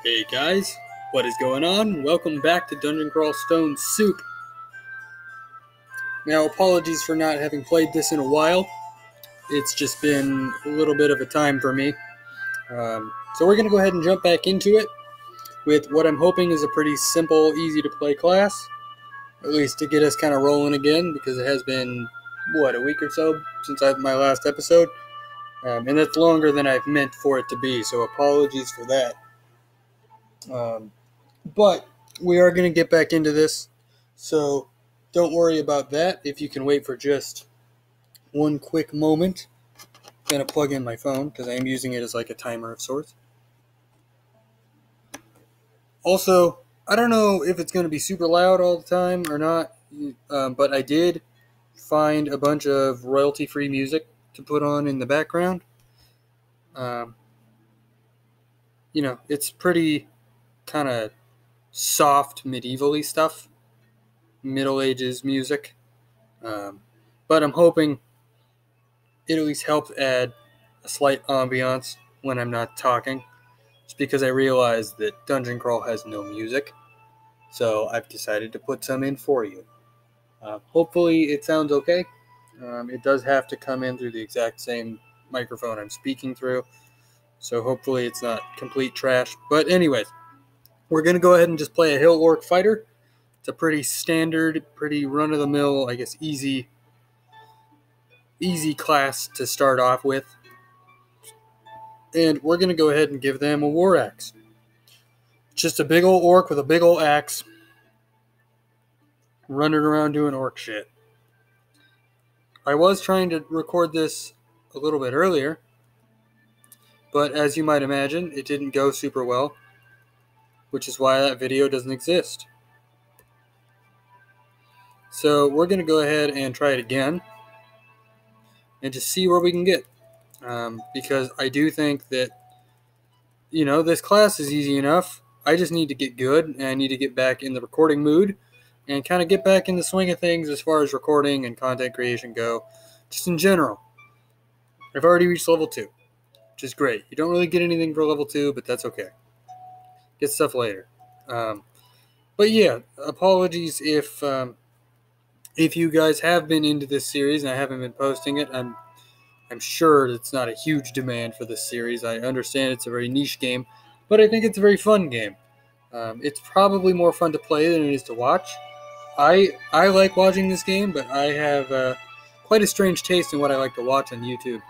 Hey guys, what is going on? Welcome back to Dungeon Crawl Stone Soup. Now, apologies for not having played this in a while. It's just been a little bit of a time for me. So we're going to go ahead and jump back into it with what I'm hoping is a pretty simple, easy to play class. At least to get us kind of rolling again, because it has been, a week or so since my last episode. And that's longer than I've meant for it to be, so apologies for that. But we are going to get back into this, so don't worry about that. If you can wait for just one quick moment, I'm going to plug in my phone because I am using it as like a timer of sorts. Also, I don't know if it's going to be super loud all the time or not, but I did find a bunch of royalty-free music to put on in the background. It's pretty kind of soft, medieval-y stuff, Middle Ages music, but I'm hoping it at least helps add a slight ambiance when I'm not talking, just because I realize that Dungeon Crawl has no music, so I've decided to put some in for you. Hopefully it sounds okay. It does have to come in through the exact same microphone I'm speaking through, so hopefully it's not complete trash. But anyways, we're going to go ahead and just play a Hill Orc Fighter. It's a pretty standard, pretty run-of-the-mill, I guess easy class to start off with. And we're going to go ahead and give them a war axe. Just a big old orc with a big old axe running around doing orc shit. I was trying to record this a little bit earlier, but as you might imagine, it didn't go super well, which is why that video doesn't exist. So we're going to go ahead and try it again and just see where we can get. Because I do think that, this class is easy enough. I just need to get good, and I need to get back in the recording mood and kind of get back in the swing of things as far as recording and content creation go, just in general. I've already reached level 2, which is great. You don't really get anything for level 2, but that's okay. Get stuff later. But yeah, apologies if you guys have been into this series and I haven't been posting it. I'm sure it's not a huge demand for this series. I understand it's a very niche game, but I think it's a very fun game. It's probably more fun to play than it is to watch. I like watching this game, but I have quite a strange taste in what I like to watch on YouTube.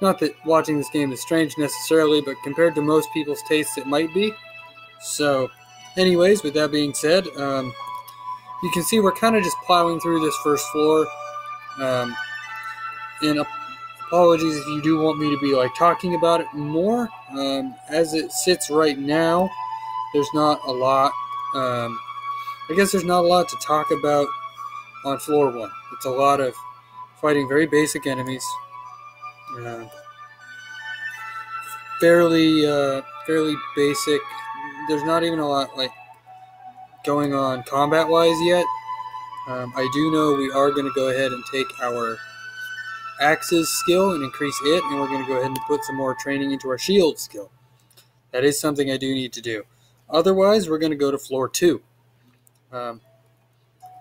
Not that watching this game is strange necessarily, but compared to most people's tastes, it might be. So, anyways, with that being said, you can see we're kind of just plowing through this first floor. And apologies if you do want me to be talking about it more. As it sits right now, there's not a lot. I guess there's not a lot to talk about on floor 1. It's a lot of fighting very basic enemies. Fairly basic. There's not even a lot going on combat-wise yet. I do know we are going to go ahead and take our axes skill and increase it, and we're going to go ahead and put some more training into our shield skill. That is something I do need to do. Otherwise, we're going to go to floor 2.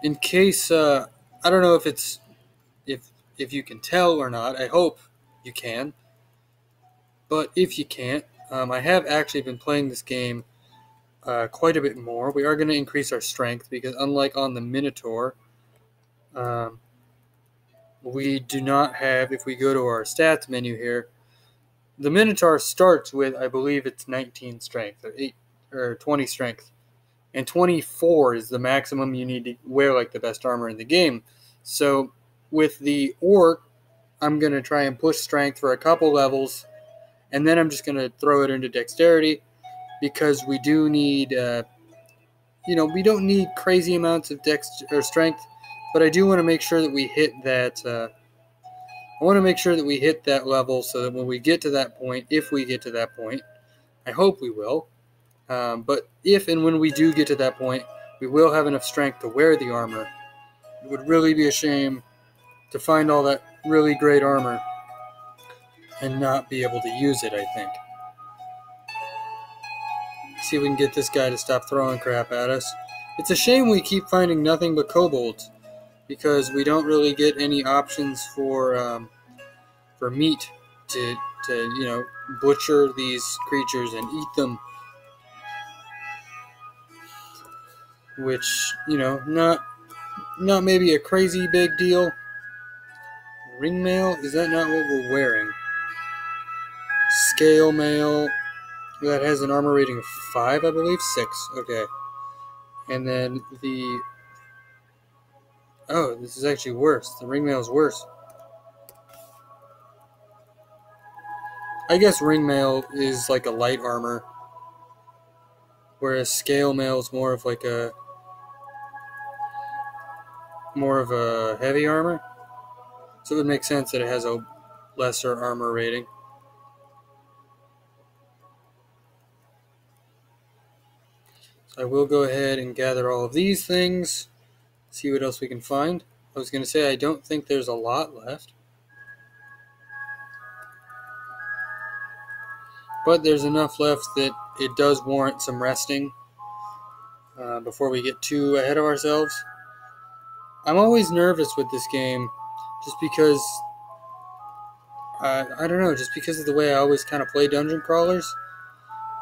In case, I don't know if you can tell or not. I hope you can. But if you can't, I have actually been playing this game quite a bit more. We are going to increase our strength because unlike on the Minotaur, we do not have, if we go to our stats menu here, the Minotaur starts with, I believe it's 19 strength, or 20 strength. And 24 is the maximum you need to wear the best armor in the game. So with the Orc, I'm going to try and push strength for a couple levels, and then I'm just going to throw it into dexterity, because we do need, we don't need crazy amounts of strength, but I do want to make sure that we hit that, I want to make sure that we hit that level so that when we get to that point, if we get to that point, I hope we will, but if and when we do get to that point, we will have enough strength to wear the armor. It would really be a shame to find all that really great armor and not be able to use it, I think. see if we can get this guy to stop throwing crap at us. It's a shame we keep finding nothing but kobolds, because we don't really get any options for meat to butcher these creatures and eat them. Which, not maybe a crazy big deal. Ring mail? Is that not what we're wearing? Scale mail. That has an armor rating of 5, I believe? 6. Okay. And then the... Oh, this is actually worse. The ring mail is worse. I guess ring mail is like a light armor, whereas scale mail is more of a heavy armor. So it would make sense that it has a lesser armor rating. So I will go ahead and gather all of these things, see what else we can find. I was going to say I don't think there's a lot left, but there's enough left that it does warrant some resting before we get too ahead of ourselves. I'm always nervous with this game just because, I don't know, just because of the way I always kind of play dungeon crawlers.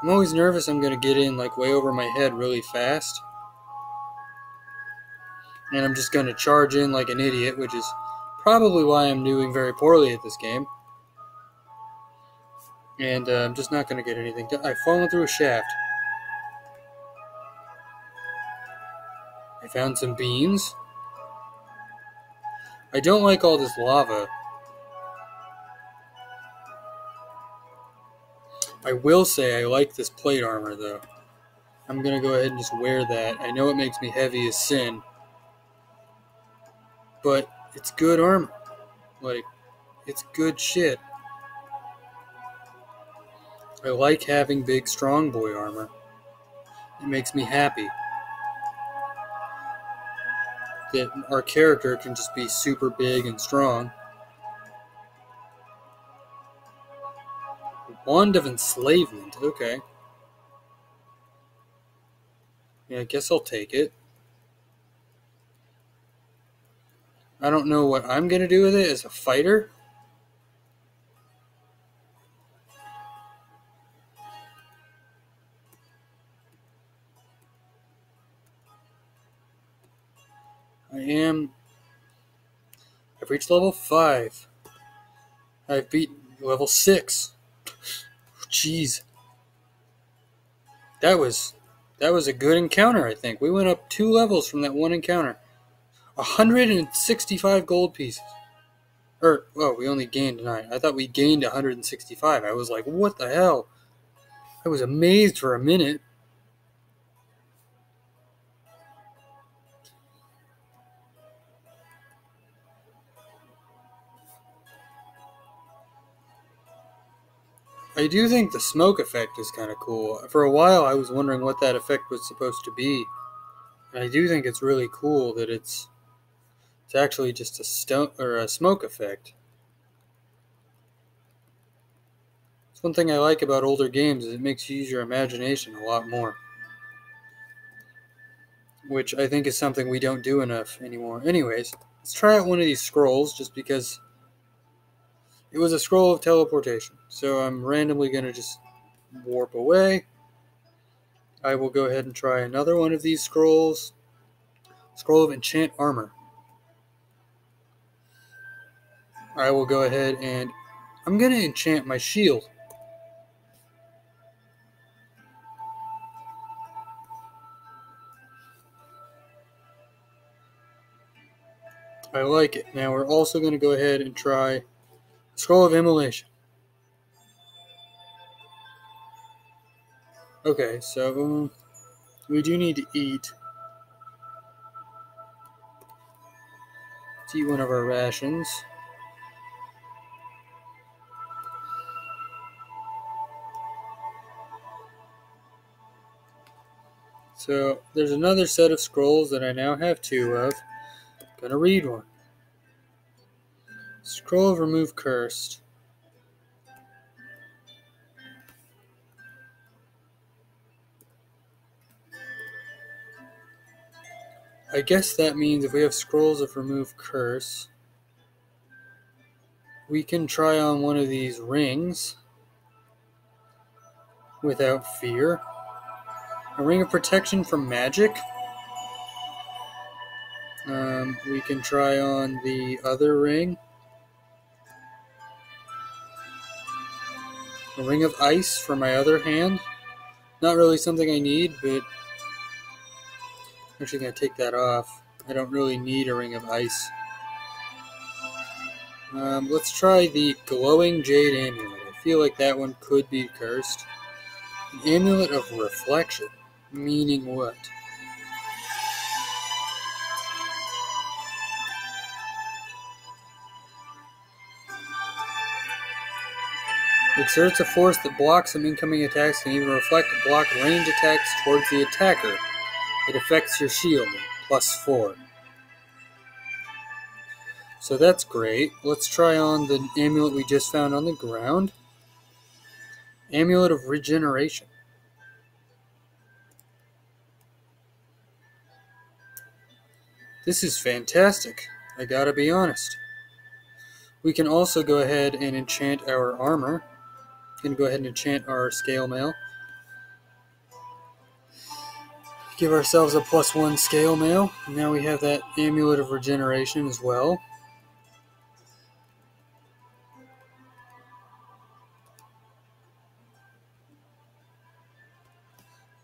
I'm always nervous I'm going to get in like way over my head really fast. And I'm just going to charge in like an idiot, which is probably why I'm doing very poorly at this game. And I'm just not going to get anything done. I've fallen through a shaft. I found some beans. I don't like all this lava. I will say I like this plate armor, though. I'm going to go ahead and just wear that. I know it makes me heavy as sin, but it's good armor. Like, it's good shit. I like having big, strong boy armor. It makes me happy that our character can just be super big and strong. Wand of Enslavement, okay. Yeah, I guess I'll take it. I don't know what I'm going to do with it as a fighter. I've reached level 5. I've beat level 6. Jeez. That was a good encounter, I think. We went up 2 levels from that one encounter. 165 gold pieces. We only gained 9. I thought we gained 165. I was like, what the hell? I was amazed for a minute. I do think the smoke effect is kind of cool. For a while, I was wondering what that effect was supposed to be. And I do think it's really cool that it's actually just a smoke effect. It's one thing I like about older games is it makes you use your imagination a lot more, which I think is something we don't do enough anymore. Anyways, let's try out one of these scrolls just because it was a scroll of teleportation. So I'm randomly going to just warp away. I will go ahead and try another one of these scrolls. Scroll of Enchant Armor. I will go ahead and I'm going to enchant my shield. I like it. Now we're also going to go ahead and try Scroll of Immolation. Okay, so we do need to eat. Let's eat one of our rations. So there's another set of scrolls that I now have 2 of. I'm gonna read one. Scroll of Remove Cursed. I guess that means if we have scrolls of remove curse, we can try on one of these rings without fear. A ring of protection from magic. We can try on the other ring. A ring of ice for my other hand. Not really something I need, but I'm actually going to take that off. I don't really need a ring of ice. Let's try the glowing jade amulet. I feel like that one could be cursed. An amulet of reflection. Meaning what? Exerts a force that blocks some incoming attacks and even reflect block range attacks towards the attacker. It affects your shield, +4. So that's great. Let's try on the amulet we just found on the ground. Amulet of regeneration. This is fantastic, I gotta be honest. We can also go ahead and enchant our armor. Gonna go ahead and enchant our scale mail. Give ourselves a +1 scale mail. Now we have that amulet of regeneration as well.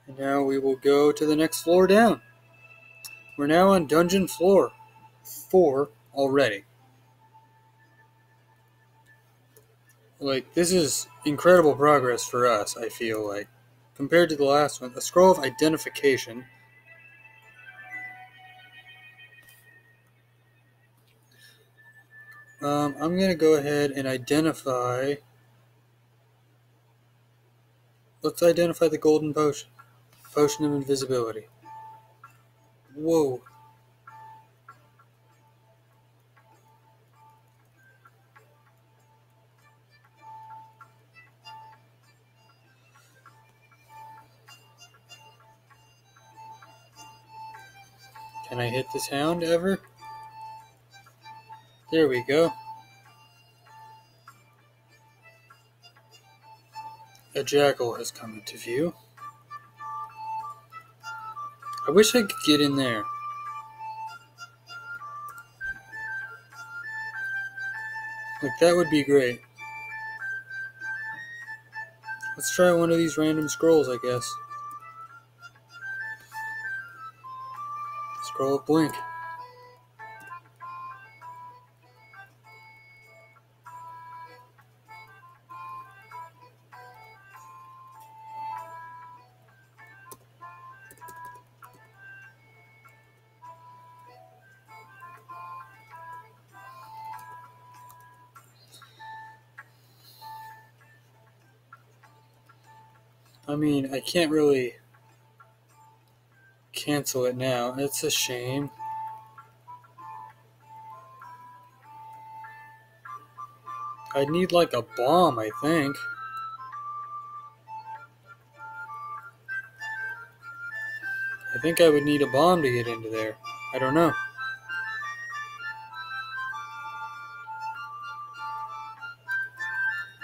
And now we will go to the next floor down. We're now on dungeon floor 4 already. Like, this is incredible progress for us, I feel like. Compared to the last one, a scroll of identification. I'm going to go ahead and identify... Let's identify the golden potion. Potion of invisibility. Whoa. Can I hit this hound ever? There we go. A jackal has come into view. I wish I could get in there. Like, that would be great. Let's try one of these random scrolls, I guess. Scroll of blink. I mean, I can't really cancel it now. It's a shame. I'd need like a bomb, I think. I think I would need a bomb to get into there. I don't know.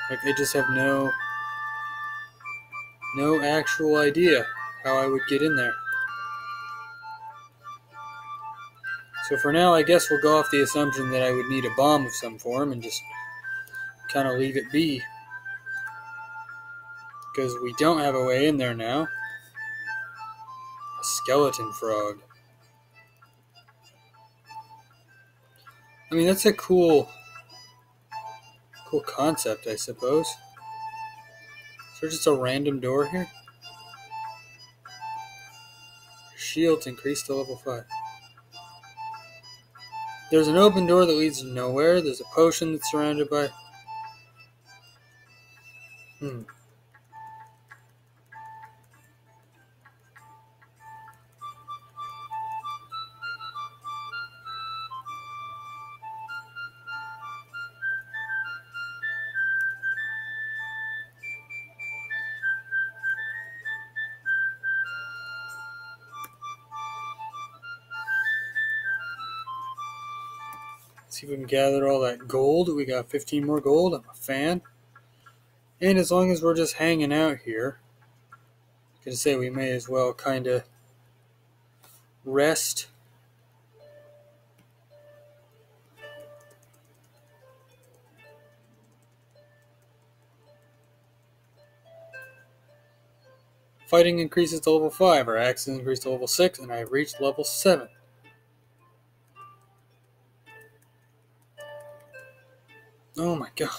Like, I just have no actual idea how I would get in there. So for now, I guess we'll go off the assumption that I would need a bomb of some form and just kind of leave it be. Because we don't have a way in there now. A skeleton frog. I mean, that's a cool concept, I suppose. Is there just a random door here? Shields increased to level 5. There's an open door that leads to nowhere. There's a potion that's surrounded by... See if we can gather all that gold. We got 15 more gold. I'm a fan. And as long as we're just hanging out here, I can say we may as well kind of rest. Fighting increases to level 5. Our axes increase to level 6, and I've reached level 7. Oh my god.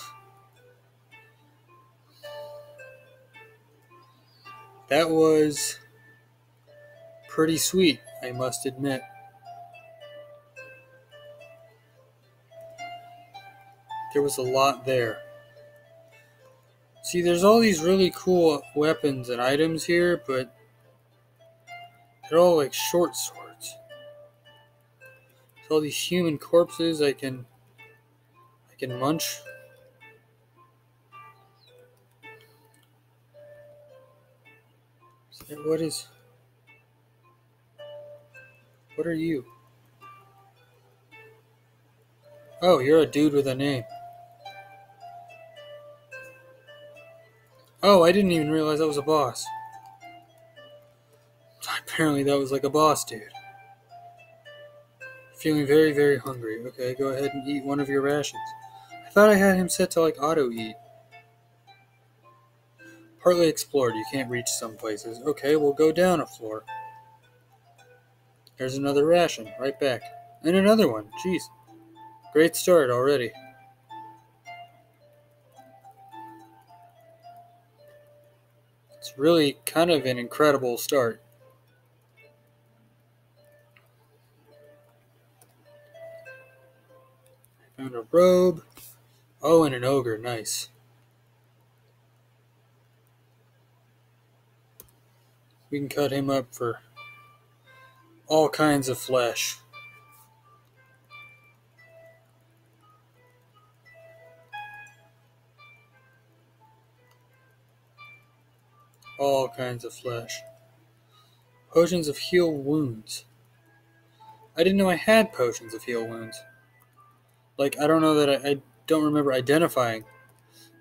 That was pretty sweet, I must admit. There was a lot there. See, there's all these really cool weapons and items here, but they're all like short swords. There's all these human corpses I can munch. What are you? Oh, you're a dude with a name. Oh, I didn't even realize that was a boss. Apparently that was like a boss dude. Feeling very, very hungry. Okay, go ahead and eat one of your rations. I thought I had him set to like auto eat. Partly explored. You can't reach some places. Okay, we'll go down a floor. There's another ration. Right back. And another one. Jeez. Great start already. It's really kind of an incredible start. Found a robe. Oh, and an ogre. Nice. We can cut him up for all kinds of flesh. All kinds of flesh. Potions of heal wounds. I didn't know I had potions of heal wounds. Like, I don't know that I don't remember identifying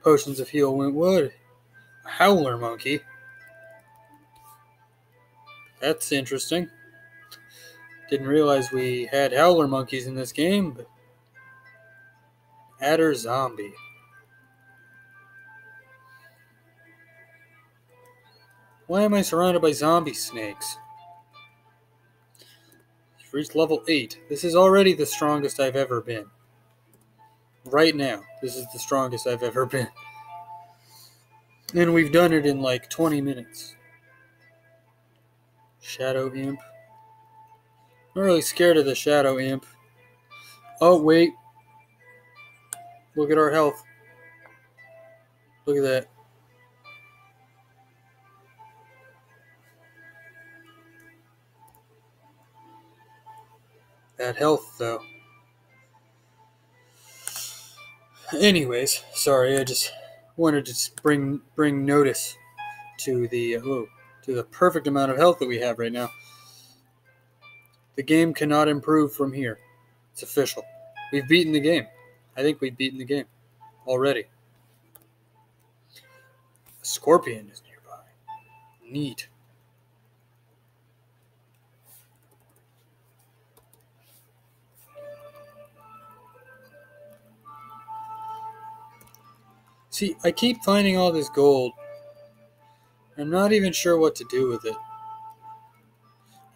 potions of heal wound. What? A howler monkey. That's interesting. Didn't realize we had howler monkeys in this game, but adder zombie. Why am I surrounded by zombie snakes? You've reached level 8. This is already the strongest I've ever been. Right now, this is the strongest I've ever been. And we've done it in like 20 minutes. Shadow Imp. I'm not really scared of the Shadow Imp. Oh, wait. Look at our health. Look at that. That health, though. Anyways, sorry, I just wanted to bring notice to the perfect amount of health that we have right now. The game cannot improve from here. It's official. We've beaten the game. I think we've beaten the game already. A scorpion is nearby. Neat. See, I keep finding all this gold. I'm not even sure what to do with it.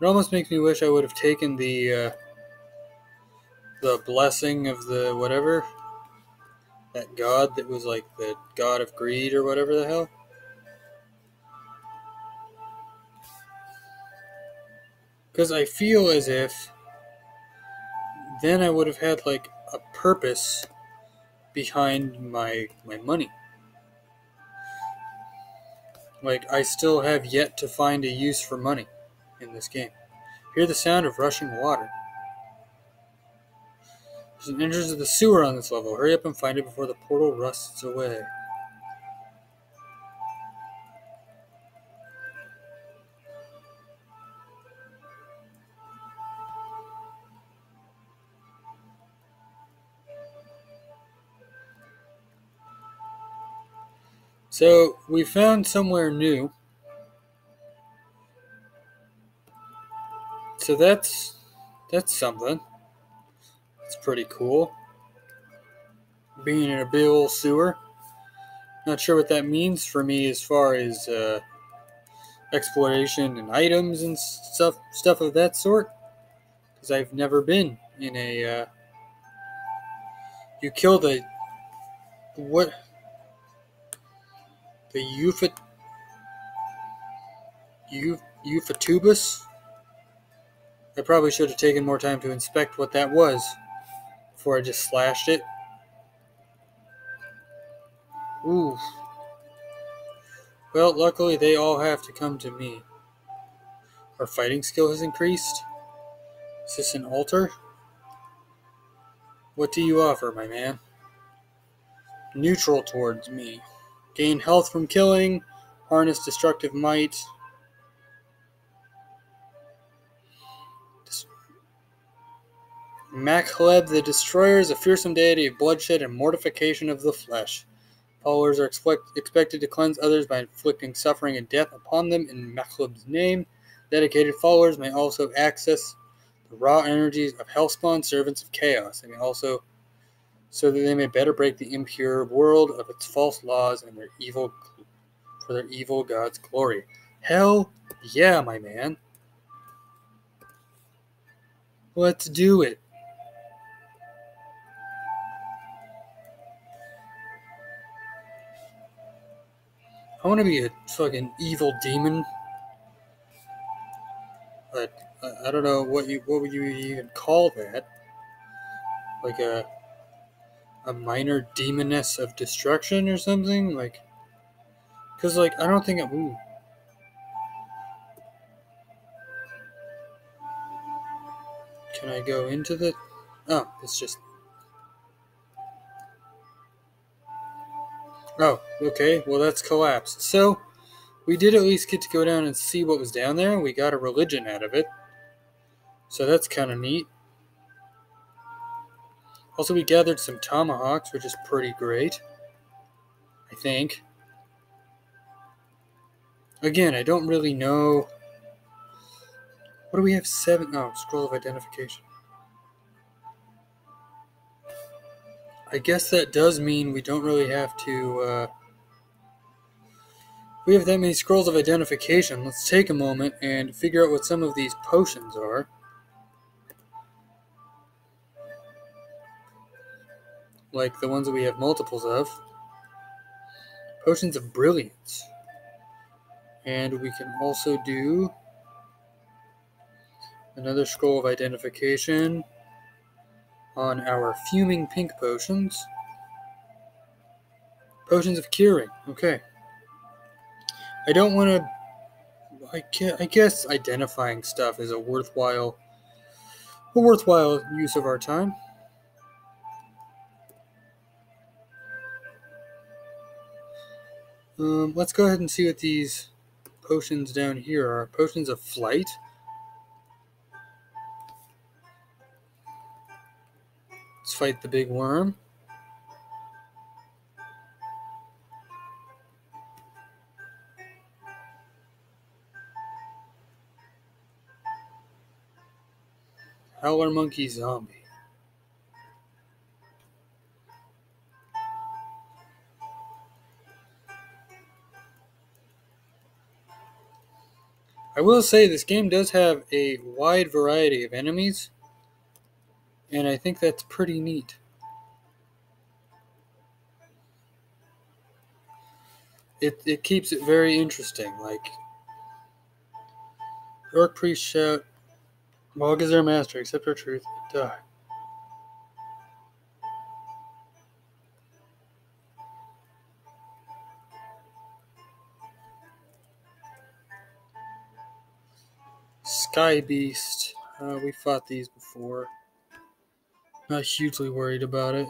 It almost makes me wish I would have taken the blessing of the whatever. That god that was like the god of greed or whatever the hell. Because I feel as if then I would have had like a purpose behind my money. Like, I still have yet to find a use for money in this game. Hear the sound of rushing water. There's an entrance to the sewer on this level. Hurry up and find it before the portal rusts away. So we found somewhere new. So that's something. It's pretty cool. Being in a big old sewer. Not sure what that means for me as far as exploration and items and stuff of that sort. Because I've never been in a. You kill the what? The Euphatubus? I probably should have taken more time to inspect what that was before I just slashed it. Ooh. Well, luckily they all have to come to me. Our fighting skill has increased. Is this an altar? What do you offer, my man? Neutral towards me. Gain health from killing. Harness destructive might. Machleb the Destroyer is a fearsome deity of bloodshed and mortification of the flesh. Followers are expected to cleanse others by inflicting suffering and death upon them in Machleb's name. Dedicated followers may also access the raw energies of Hellspawn, servants of chaos. They may also, so that they may better break the impure world of its false laws and their evil for their evil god's glory. Hell yeah, my man. Let's do it. I want to be a fucking evil demon. But I don't know what would you even call that? Like a minor demoness of destruction or something? Like, because like I don't think it. Ooh. Can I go into the? Oh, it's just. Oh, okay. Well, that's collapsed. So we did at least get to go down and see what was down there. We got a religion out of it. So that's kind of neat. Also, we gathered some tomahawks, which is pretty great. I think. Again, I don't really know. What do we have? 7? Oh, scroll of identification. I guess that does mean we don't really have to. We have that many scrolls of identification. Let's take a moment and figure out what some of these potions are. Like the ones that we have multiples of. Potions of Brilliance. And we can also do another scroll of identification on our Fuming Pink potions. Potions of Curing. Okay. I don't want to... I guess identifying stuff is a worthwhile use of our time. Let's go ahead and see what these potions down here are. Potions of Flight. Let's fight the big worm. Howler Monkey Zombie. I will say this game does have a wide variety of enemies, and I think that's pretty neat. It keeps it very interesting. Like, Orc Priest shout, Mog is our master, accept our truth, die. Sky Beast. We fought these before. Not hugely worried about it.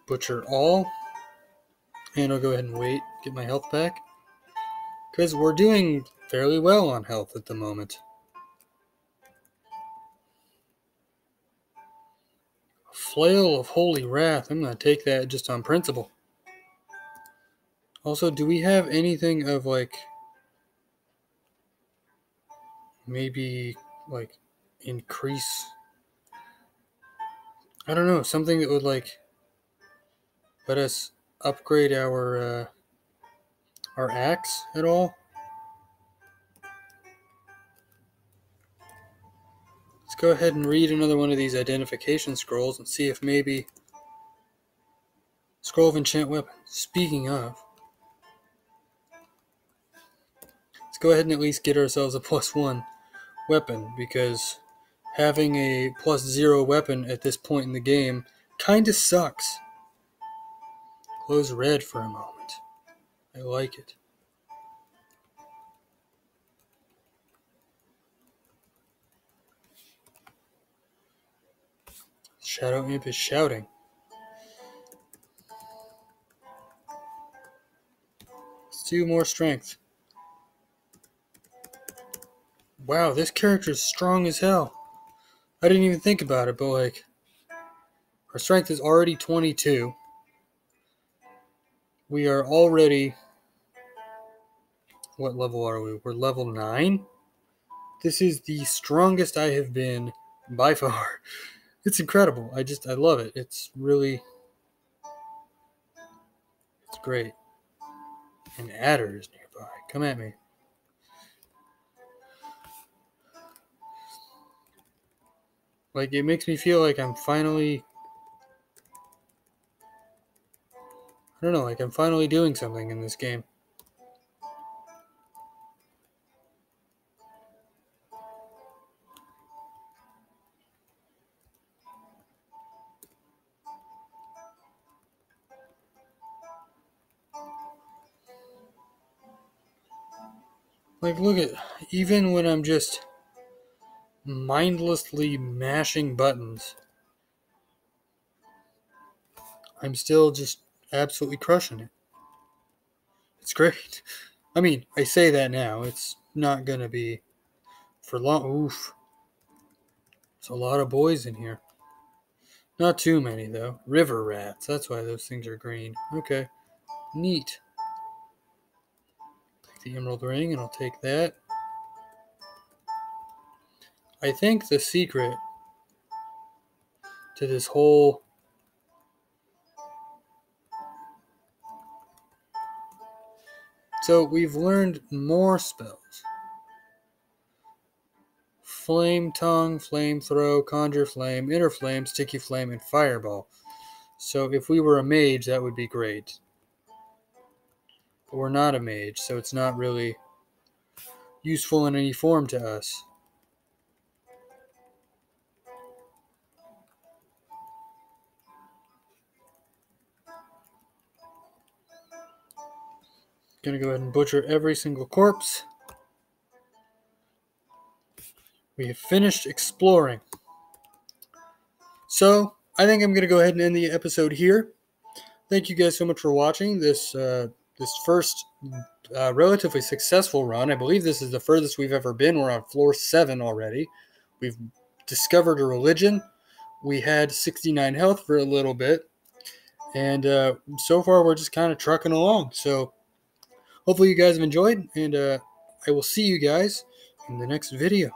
Butcher all. And I'll go ahead and wait, get my health back. Because we're doing fairly well on health at the moment. Flail of Holy Wrath. I'm going to take that just on principle. Also, do we have anything of, like, maybe, like, increase? I don't know. Something that would, like, let us upgrade our axe at all? Let's go ahead and read another one of these identification scrolls and see if maybe... Scroll of Enchant Weapon. Speaking of, let's go ahead and at least get ourselves a +1 weapon, because having a +0 weapon at this point in the game kinda sucks. Close red for a moment. I like it. Shadow Imp is shouting. Let's do more strength. Wow, this character is strong as hell. I didn't even think about it, but like, our strength is already 22. We are already... What level are we? We're level 9? This is the strongest I have been by far. It's incredible. I love it. It's really... It's great. An adder is nearby. Come at me. Like, it makes me feel like I'm finally... I don't know, like I'm finally doing something in this game. Like, look at... Even when I'm just mindlessly mashing buttons, I'm still just absolutely crushing it. It's great. I mean, I say that now. It's not gonna be for long. Oof. There's a lot of boys in here. Not too many, though. River rats. That's why those things are green. Okay. Neat. Take the emerald ring, and I'll take that. I think the secret to this whole... So, we've learned more spells. Flame Tongue, Flame Throw, Conjure Flame, Inner Flame, Sticky Flame, and Fireball. So if we were a mage, that would be great. But we're not a mage, so it's not really useful in any form to us. Gonna go ahead and butcher every single corpse. We have finished exploring. So, I think I'm gonna go ahead and end the episode here. Thank you guys so much for watching this first relatively successful run. I believe this is the furthest we've ever been. We're on floor 7 already. We've discovered a religion. We had 69 health for a little bit. And so far, we're just kind of trucking along. So, hopefully you guys have enjoyed. And I will see you guys in the next video.